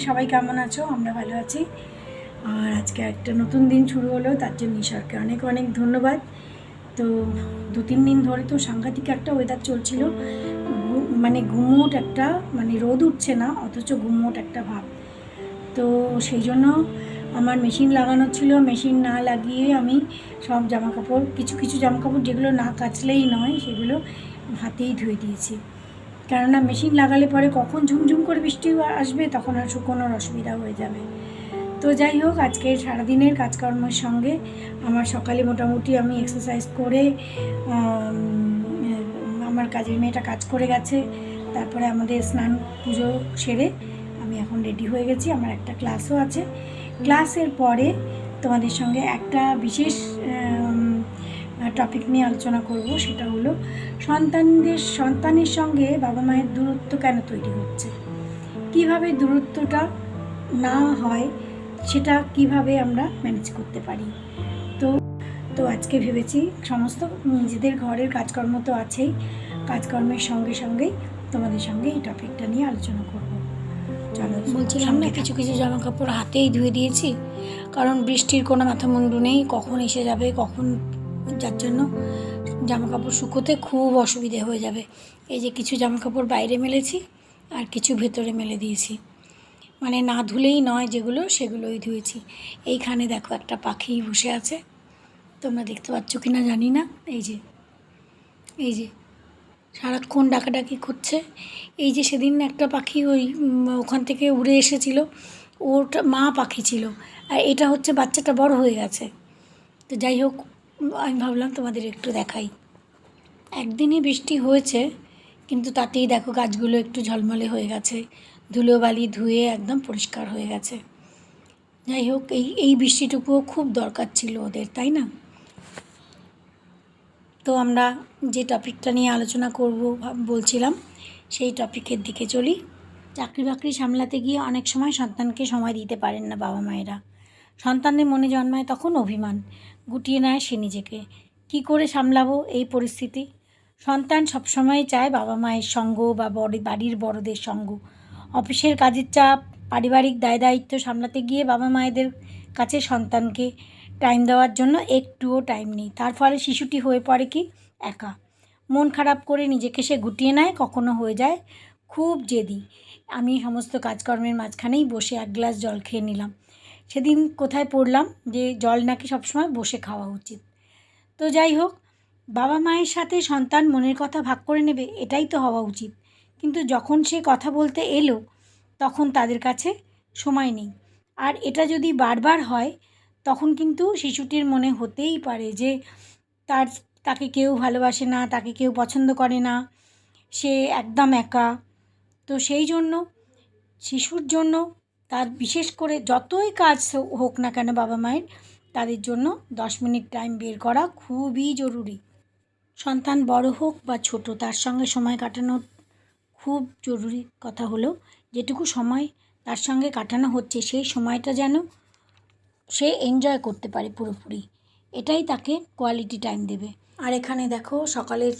সবাই কেমন আছো? আমরা ভালো আছি। আর আজকে একটা নতুন দিন শুরু হলো, তার জন্য ঈশ্বরকে অনেক অনেক ধন্যবাদ। তো 2-3 দিন ধরে তো সাংঘাতিক একটা ওয়েদার চলছিল, মানে গুমোট একটা, মানে রোদ উঠছে না অথচ গুমোট একটা ভাব। তো সেই জন্য আমার মেশিন লাগানো ছিল, মেশিন না লাগিয়ে আমি সব জামাকাপড়, কিছু কিছু জামাকাপড় যেগুলো না কাচলেই নয় সেগুলো হাতেই ধুয়ে দিয়েছি। কেননা মেশিন লাগালে পরে কখন ঝুমঝুম করে বৃষ্টি আসবে, তখন আর শুকোনোর অসুবিধা হয়ে যাবে। তো যাই হোক, আজকে সারাদিনের কাজকর্মের সঙ্গে আমার সকালে মোটামুটি আমি এক্সারসাইজ করে আমার কাজের মেয়েটা কাজ করে গেছে, তারপরে আমাদের স্নান পুজো সেরে আমি এখন রেডি হয়ে গেছি। আমার একটা ক্লাসও আছে। ক্লাসের পরে তোমাদের সঙ্গে একটা বিশেষ টপিক নিয়ে আলোচনা করব, সেটা হলো সন্তানের সঙ্গে বাবা মায়ের দূরত্ব কেন তৈরি হচ্ছে, কিভাবে দূরত্বটা না হয় সেটা কিভাবে আমরা ম্যানেজ করতে পারি। তো আজকে ভেবেছি সমস্ত নিজেদের ঘরের কাজকর্ম তো আছেই, কাজকর্মের সঙ্গে সঙ্গেই তোমাদের সঙ্গে এই টপিকটা নিয়ে আলোচনা করব। চলো, বলছিলাম না, কিছু কিছু জামা কাপড় হাতেই ধুয়ে দিয়েছি, কারণ বৃষ্টির কোনো মাথামুন্ডু নেই, কখন এসে যাবে কখন, যার জন্য জামা কাপড় শুকোতে খুব অসুবিধে হয়ে যাবে। এই যে কিছু জামা কাপড় বাইরে মেলেছি আর কিছু ভেতরে মেলে দিয়েছি, মানে না ধুলেই নয় যেগুলো সেগুলোই ধুয়েছি। এইখানে দেখো একটা পাখি বসে আছে, তোমরা দেখতে পাচ্ছ কি না জানি না। এই যে সারাক্ষণ ডাকাডাকি করছে। এই যে সেদিন একটা পাখি ওখান থেকে উড়ে এসেছিল, ওটা মা পাখি ছিল, আর এটা হচ্ছে বাচ্চাটা বড় হয়ে গেছে। তো যাই হোক, আমি ভাবলাম তোমাদের একটু দেখাই। একদিনই বৃষ্টি হয়েছে, কিন্তু তাতেই দেখো গাছগুলো একটু ঝলমলে হয়ে গেছে, ধুলোবালি ধুয়ে একদম পরিষ্কার হয়ে গেছে। যাই হোক, এই বৃষ্টিটুকুও খুব দরকার ছিল ওদের, তাই না? তো আমরা যে টপিকটা নিয়ে আলোচনা করব বলছিলাম, সেই টপিকের দিকে চলি। চাকরি বাকরি সামলাতে গিয়ে অনেক সময় সন্তানকে সময় দিতে পারেন না বাবা মায়েরা। সন্তানের মনে জন্মায় তখন অভিমান, গুটিয়ে নেয় সে নিজেকে। কী করে সামলাবো এই পরিস্থিতি? সন্তান সবসময় চায় বাবা মায়ের সঙ্গ বা বাড়ির বড়দের সঙ্গ। অফিসের কাজের চাপ, পারিবারিক দায় দায়িত্ব সামলাতে গিয়ে বাবা মায়েদের কাছে সন্তানকে টাইম দেওয়ার জন্য একটুও টাইম নেই। তার ফলে শিশুটি হয়ে পড়ে কি একা, মন খারাপ করে নিজেকে সে গুটিয়ে নেয়, কখনো হয়ে যায় খুব জেদি। আমি সমস্ত কাজকর্মের মাঝখানেই বসে এক গ্লাস জল খেয়ে নিলাম। সেদিন কোথায় পড়লাম যে জল নাকি সবসময় বসে খাওয়া উচিত। তো যাই হোক, বাবা মায়ের সাথে সন্তান মনের কথা ভাগ করে নেবে, এটাই তো হওয়া উচিত। কিন্তু যখন সে কথা বলতে এলো, তখন তাদের কাছে সময় নেই। আর এটা যদি বারবার হয়, তখন কিন্তু শিশুটির মনে হতেই পারে যে তাকে কেউ ভালোবাসে না, তাকে কেউ পছন্দ করে না, সে একদম একা। তো সেই জন্য শিশুর জন্য তার বিশেষ করে যতই কাজ হোক না কেন বাবা মায়ের, তাদের জন্য 10 মিনিট টাইম বের করা খুবই জরুরি। সন্তান বড় হোক বা ছোট, তার সঙ্গে সময় কাটানো খুব জরুরি। কথা হলো, যেটুকু সময় তার সঙ্গে কাটানো হচ্ছে সেই সময়টা যেন সে এনজয় করতে পারে পুরোপুরি, এটাই তাকে কোয়ালিটি টাইম দেবে। আর এখানে দেখো সকালের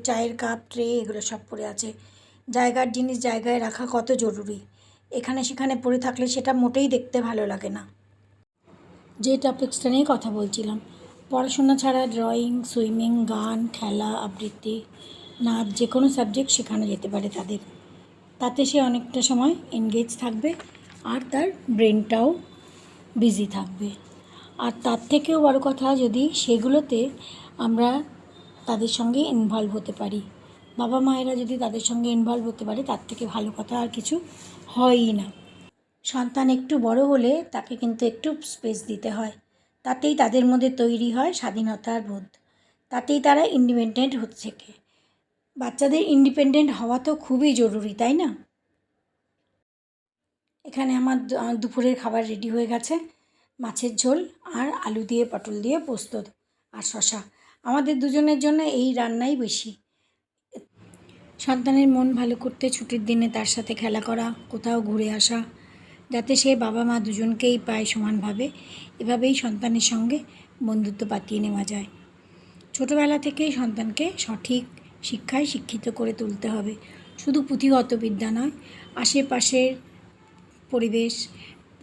চায়ের কাপ, ট্রে এগুলো সব পড়ে আছে। জায়গার জিনিস জায়গায় রাখা কত জরুরি। এখানে সেখানে পড়ে থাকলে সেটা মোটেই দেখতে ভালো লাগে না। যে টপিক্সটা নিয়ে কথা বলছিলাম, পড়াশোনা ছাড়া ড্রয়িং, সুইমিং, গান, খেলা, আবৃত্তি, নাচ, যে কোনো সাবজেক্ট শেখানো যেতে পারে তাদের। তাতে সে অনেকটা সময় এনগেজ থাকবে আর তার ব্রেনটাও বিজি থাকবে। আর তার থেকেও বড় কথা, যদি সেগুলোতে আমরা তাদের সঙ্গে ইনভলভ হতে পারি, বাবা মায়েরা যদি তাদের সঙ্গে ইনভলভ হতে পারে, তার থেকে ভালো কথা আর কিছু হয়ই না। সন্তান একটু বড় হলে তাকে কিন্তু একটু স্পেস দিতে হয়, তাতেই তাদের মধ্যে তৈরি হয় স্বাধীনতার বোধ, তাতেই তারা ইন্ডিপেন্ডেন্ট হতে শেখে। বাচ্চাদের ইন্ডিপেন্ডেন্ট হওয়া তো খুবই জরুরি, তাই না? এখানে আমার দুপুরের খাবার রেডি হয়ে গেছে। মাছের ঝোল আর আলু দিয়ে পটল দিয়ে পোস্ত আর শশা। আমাদের দুজনের জন্য এই রান্নাই বেশি। সন্তানের মন ভালো করতে ছুটির দিনে তার সাথে খেলা করা, কোথাও ঘুরে আসা, যাতে সে বাবা মা দুজনকেই পায় সমানভাবে, এভাবেই সন্তানের সঙ্গে বন্ধুত্ব পাতিয়ে নেওয়া যায়। ছোটোবেলা থেকেই সন্তানকে সঠিক শিক্ষায় শিক্ষিত করে তুলতে হবে। শুধু পুঁথিগত বিদ্যা নয়, আশেপাশের পরিবেশ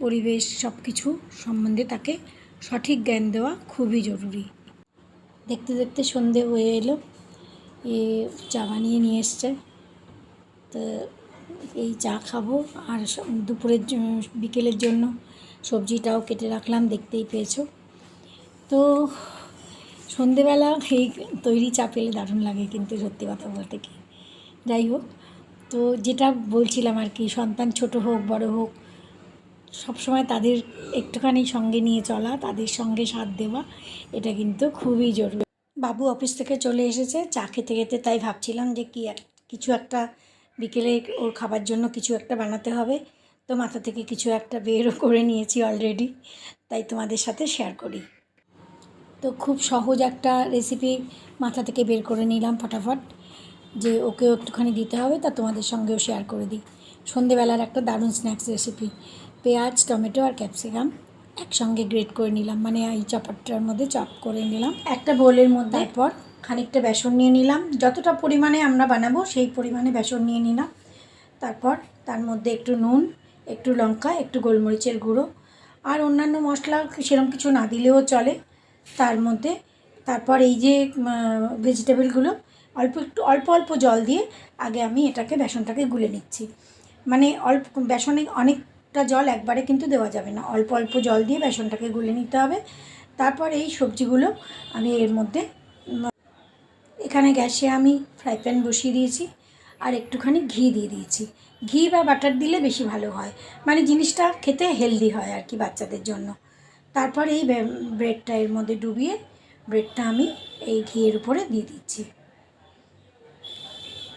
পরিবেশ সব কিছু সম্বন্ধে তাকে সঠিক জ্ঞান দেওয়া খুবই জরুরি। দেখতে দেখতে সন্ধে হয়ে এলো, চা বানিয়ে নিয়ে এসছে, তো এই চা খাবো। আর দুপুরের বিকেলের জন্য সবজিটাও কেটে রাখলাম, দেখতেই পেয়েছো। তো সন্ধেবেলা এই তৈরি চা পেলে দারুণ লাগে, কিন্তু সত্যি কথা বলতে কি, যাই হোক, তো যেটা বলছিলাম আর কি, সন্তান ছোট হোক বড় হোক, সবসময় তাদের একটুখানি সঙ্গে নিয়ে চলা, তাদের সঙ্গে সাথ দেওয়া, এটা কিন্তু খুবই জরুরি। বাবু অফিস থেকে চলে এসেছে, চা খেতে খেতে তাই ভাবছিলাম যে কিছু একটা বিকেলে ওর খাবার জন্য কিছু একটা বানাতে হবে। তো মাথা থেকে কিছু একটা বেরও করে নিয়েছি অলরেডি, তাই তোমাদের সাথে শেয়ার করি। তো খুব সহজ একটা রেসিপি মাথা থেকে বের করে নিলাম ফটাফট, যে ওকেও একটুখানি দিতে হবে, তা তোমাদের সঙ্গেও শেয়ার করে দিই। সন্ধেবেলার একটা দারুণ স্ন্যাক্স রেসিপি। পেঁয়াজ, টমেটো আর ক্যাপসিকাম একসঙ্গে গ্রেট করে নিলাম, মানে এই চপারটার মধ্যে চপ করে নিলাম একটা বোলের মধ্যে। তারপর খানিকটা বেসন নিয়ে নিলাম, যতটা পরিমাণে আমরা বানাবো সেই পরিমাণে বেসন নিয়ে নিলাম। তারপর তার মধ্যে একটু নুন, একটু লঙ্কা, একটু গোলমরিচের গুঁড়ো আর অন্যান্য মশলা সেরকম কিছু না দিলেও চলে তার মধ্যে। তারপর এই যে ভেজিটেবলগুলো অল্প অল্প জল দিয়ে আগে আমি এটাকে বেসনটাকে গুলে নিচ্ছি। মানে বেসনে অনেকটা জল একবারে কিন্তু দেওয়া যাবে না, অল্প অল্প জল দিয়ে বেসনটাকে গুলে নিতে হবে। তারপর এই সবজিগুলো আমি এর মধ্যে, এখানে গ্যাসে আমি ফ্রাই প্যান বসিয়ে দিয়েছি আর একটুখানি ঘি দিয়ে দিয়েছি। ঘি বা বাটার দিলে বেশি ভালো হয়, মানে জিনিসটা খেতে হেলদি হয় আর কি বাচ্চাদের জন্য। তারপর এই ব্রেডটা এর মধ্যে ডুবিয়ে ব্রেডটা আমি এই ঘিয়ের উপরে দিয়ে দিচ্ছি।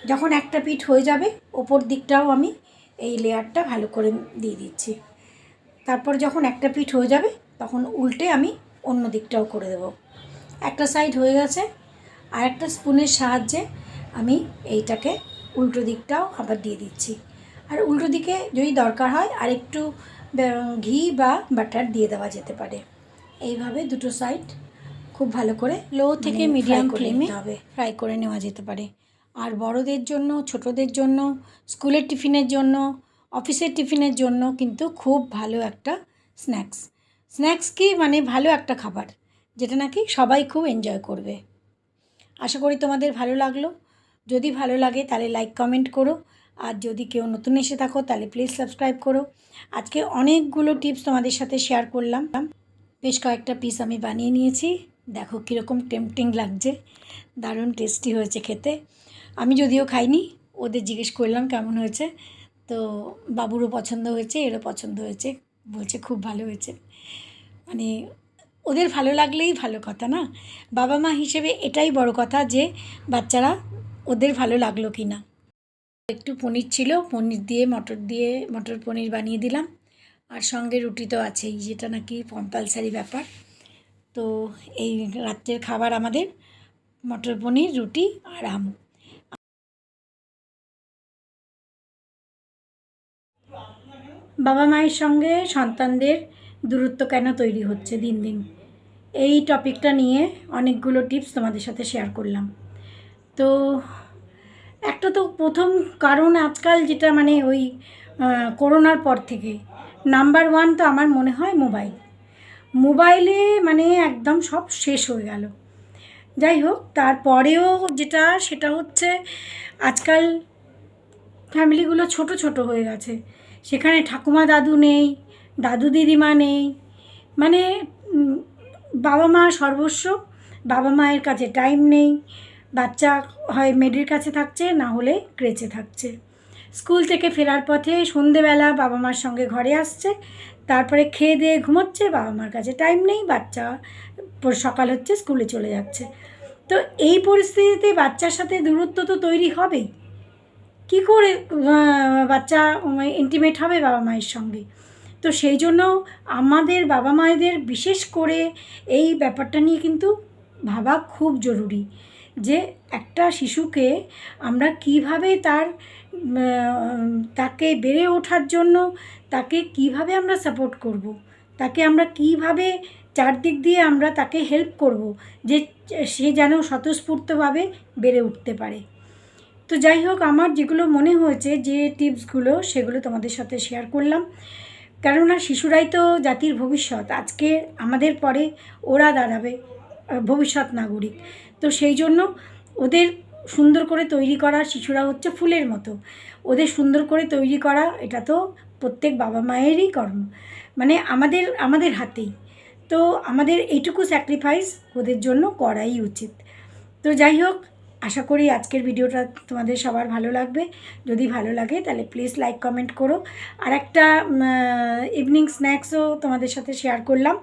যখন একটা পিঠ হয়ে যাবে, ওপর দিকটাও আমি এই লেয়ারটা ভালো করে দিয়ে দিচ্ছি। তারপর যখন একটা পিঠ হয়ে যাবে, তখন উল্টে আমি অন্য দিকটাও করে দেব। একটা সাইড হয়ে গেছে, আর একটা স্পুনের সাহায্যে আমি এইটাকে উল্টো দিকটাও আবার দিয়ে দিচ্ছি। আর উল্টো দিকে যদি দরকার হয় আর একটু ঘি বা বাটার দিয়ে দেওয়া যেতে পারে। এইভাবে দুটো সাইড খুব ভালো করে লো থেকে মিডিয়াম ফ্লেমে ফ্রাই করে নেওয়া যেতে পারে। আর বড়দের জন্য, ছোটদের জন্য, স্কুলের টিফিনের জন্য, অফিসের টিফিনের জন্য কিন্তু খুব ভালো একটা স্ন্যাক্স কি, মানে ভালো একটা খাবার, যেটা নাকি সবাই খুব এনজয় করবে। আশা করি তোমাদের ভালো লাগলো। যদি ভালো লাগে তাহলে লাইক কমেন্ট করো, আর যদি কেউ নতুন এসে থাকো তাহলে প্লিজ সাবস্ক্রাইব করো। আজকে অনেকগুলো টিপস তোমাদের সাথে শেয়ার করলাম, বেশ কয়েকটা পিস আমি বানিয়ে নিয়েছি। দেখো কীরকম টেম্পটিং লাগছে, দারুণ টেস্টি হয়েছে খেতে। আমি যদিও খাইনি, ওদের জিজ্ঞেস করলাম কেমন হয়েছে, তো বাবুরও পছন্দ হয়েছে, এরও পছন্দ হয়েছে, বলছে খুব ভালো হয়েছে। মানে ওদের ভালো লাগলেই ভালো কথা, না? বাবা মা হিসেবে এটাই বড় কথা, যে বাচ্চারা ওদের ভালো লাগলো কি না। একটু পনির ছিল, পনির দিয়ে মটর পনির বানিয়ে দিলাম। আর সঙ্গে রুটি তো আছেই, যেটা নাকি কম্পালসারি ব্যাপার। তো এই রাত্রের খাবার আমাদের মটর পনির, রুটি আর আম। বাবা মায়ের সঙ্গে সন্তানদের দূরত্ব কেন তৈরি হচ্ছে দিন দিন, এই টপিকটা নিয়ে অনেকগুলো টিপস তোমাদের সাথে শেয়ার করলাম। তো একটা তো প্রথম কারণ আজকাল যেটা, মানে ওই করোনার পর থেকে নাম্বার 1 তো আমার মনে হয় মোবাইলে মানে একদম সব শেষ হয়ে গেল। যাই হোক, তারপরেও সেটা হচ্ছে আজকাল ফ্যামিলিগুলো ছোট ছোট হয়ে গেছে, সেখানে ঠাকুমা দাদু নেই, দাদু দিদিমা নেই, মানে বাবা মা সর্বস্ব, বাবা মায়ের কাছে টাইম নেই। বাচ্চা হয় মেয়েদের কাছে থাকছে, না হলে ক্রেচে থাকছে। স্কুল থেকে ফেরার পথে সন্ধেবেলা বাবা মার সঙ্গে ঘরে আসছে, তারপরে খেয়ে দিয়ে ঘুমোচ্ছে, বাবা মার কাছে টাইম নেই, বাচ্চা সকাল হচ্ছে স্কুলে চলে যাচ্ছে। তো এই পরিস্থিতিতে বাচ্চার সাথে দূরত্ব তো তৈরি হবেই। কী করে বাচ্চা ইন্টিমেট হবে বাবা মায়ের সঙ্গে? তো সেই জন্য আমাদের বাবা মায়েদের বিশেষ করে এই ব্যাপারটা নিয়ে কিন্তু ভাবা খুব জরুরি, যে একটা শিশুকে আমরা কীভাবে তাকে বেড়ে ওঠার জন্য তাকে কীভাবে আমরা সাপোর্ট করব, তাকে আমরা কীভাবে চারদিক দিয়ে আমরা তাকে হেল্প করব, যে সে যেন স্বতঃস্ফূর্তভাবে বেড়ে উঠতে পারে। তো যাই হোক, আমার যেগুলো মনে হয়েছে যে টিপসগুলো, সেগুলো তোমাদের সাথে শেয়ার করলাম। কেননা শিশুরাই তো জাতির ভবিষ্যৎ। আজকে আমাদের পরে ওরা দাঁড়াবে ভবিষ্যৎ নাগরিক। তো সেই জন্য ওদের সুন্দর করে তৈরি করা, শিশুরা হচ্ছে ফুলের মতো, ওদের সুন্দর করে তৈরি করা এটা তো প্রত্যেক বাবা মায়েরই কর্ম, মানে আমাদের হাতেই। তো আমাদের এইটুকু স্যাক্রিফাইস ওদের জন্য করাই উচিত। তো যাই হোক, আশা করি আজকের ভিডিওটা তোমাদের সবার ভালো লাগবে। যদি ভালো লাগে তাহলে প্লিজ লাইক কমেন্ট করো। আর একটা ইভিনিং স্ন্যাক্সও তোমাদের সাথে শেয়ার করলাম,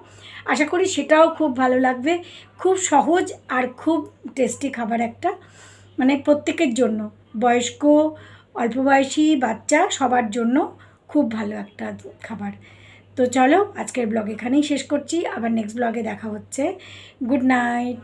আশা করি সেটাও খুব ভালো লাগবে। খুব সহজ আর খুব টেস্টি খাবার একটা, মানে প্রত্যেকের জন্য, বয়স্ক, অল্প বয়সী, বাচ্চা, সবার জন্য খুব ভালো একটা খাবার। তো চলো, আজকের ব্লগ এখানেই শেষ করছি, আবার নেক্সট ব্লগে দেখা হচ্ছে। Good night.